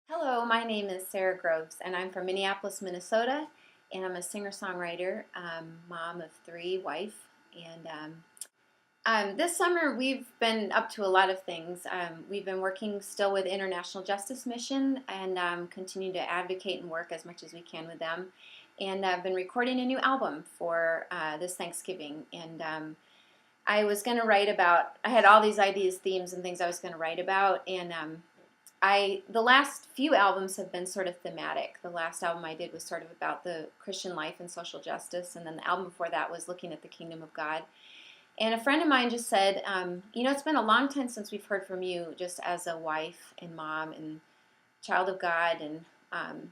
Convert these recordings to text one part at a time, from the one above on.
Hello, my name is Sara Groves, and I'm from Minneapolis, Minnesota, and I'm a singer-songwriter, mom of three, wife, and this summer we've been up to a lot of things. We've been working still with International Justice Mission and continue to advocate and work as much as we can with them, and I've been recording a new album for this Thanksgiving, and I was going to write about, I had all these ideas, themes, and things I was going to write about, and the last few albums have been sort of thematic. The last album I did was sort of about the Christian life and social justice, and then the album before that was looking at the kingdom of God. And a friend of mine just said, it's been a long time since we've heard from you just as a wife and mom and child of God. And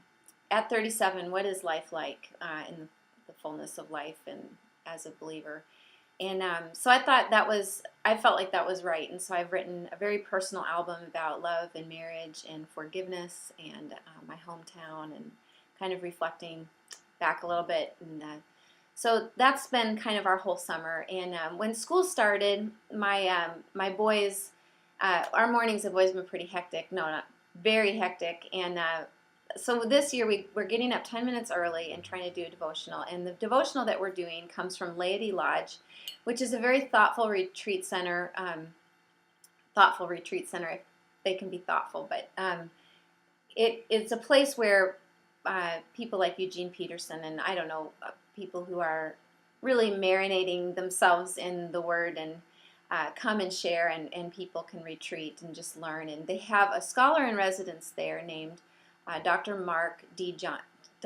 at 37, what is life like in the fullness of life and as a believer? And so I felt like that was right. And so I've written a very personal album about love and marriage and forgiveness and my hometown and kind of reflecting back a little bit. And so that's been kind of our whole summer. And when school started, my boys, our mornings have always been pretty hectic. No, not very hectic. And so this year we're getting up 10 minutes early and trying to do a devotional. And the devotional that we're doing comes from Laity Lodge, which is a very thoughtful retreat center. They can be thoughtful, but it's a place where people like Eugene Peterson and I don't know, people who are really marinating themselves in the Word and come and share, and people can retreat and just learn. And they have a scholar in residence there named Dr. Mark D.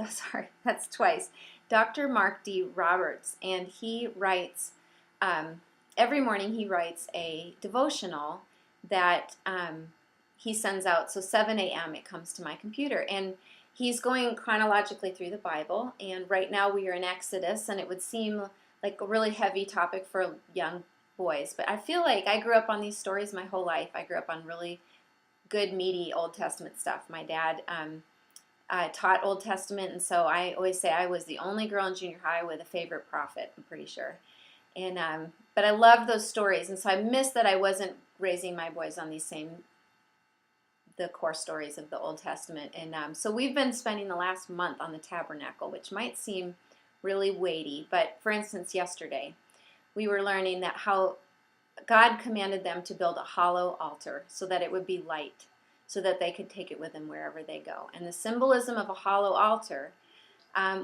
Sorry, that's twice. Dr. Mark D. Roberts, and he writes. Every morning he writes a devotional that he sends out. So 7 a.m. it comes to my computer. And he's going chronologically through the Bible. And right now we are in Exodus, and it would seem like a really heavy topic for young boys. But I feel like I grew up on these stories my whole life. I grew up on really good, meaty Old Testament stuff. My dad taught Old Testament, and so I always say I was the only girl in junior high with a favorite prophet, I'm pretty sure. And but I love those stories, and so I miss that I wasn't raising my boys on the core stories of the Old Testament. And so we've been spending the last month on the tabernacle, which might seem really weighty, but for instance, yesterday we were learning that how God commanded them to build a hollow altar so that it would be light, so that they could take it with them wherever they go. And the symbolism of a hollow altar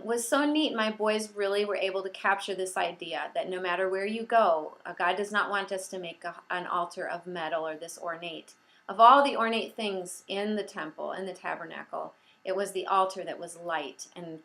was so neat. My boys really were able to capture this idea that no matter where you go, God does not want us to make an altar of metal or this ornate. Of all the ornate things in the temple, in the tabernacle, it was the altar that was light, and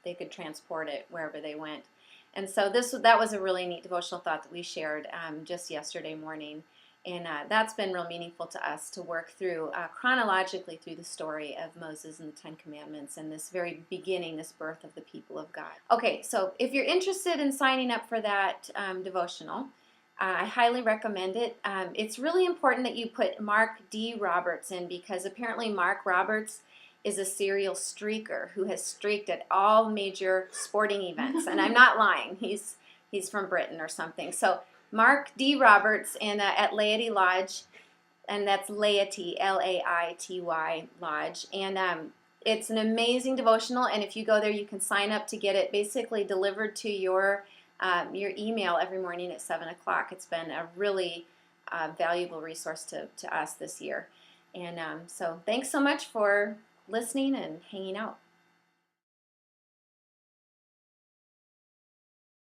they could transport it wherever they went. And so that was a really neat devotional thought that we shared just yesterday morning. And that's been real meaningful to us to work through chronologically through the story of Moses and the Ten Commandments and this very beginning, this birth of the people of God. Okay, so if you're interested in signing up for that devotional, I highly recommend it. It's really important that you put Mark D. Roberts in, because apparently Mark Roberts is a serial streaker who has streaked at all major sporting events. And I'm not lying. He's from Britain or something. So Mark D. Roberts at Laity Lodge, and that's Laity, Laity Lodge. And it's an amazing devotional, and if you go there, you can sign up to get it basically delivered to your email every morning at 7 o'clock. It's been a really valuable resource to us this year. And so thanks so much for listening and hanging out.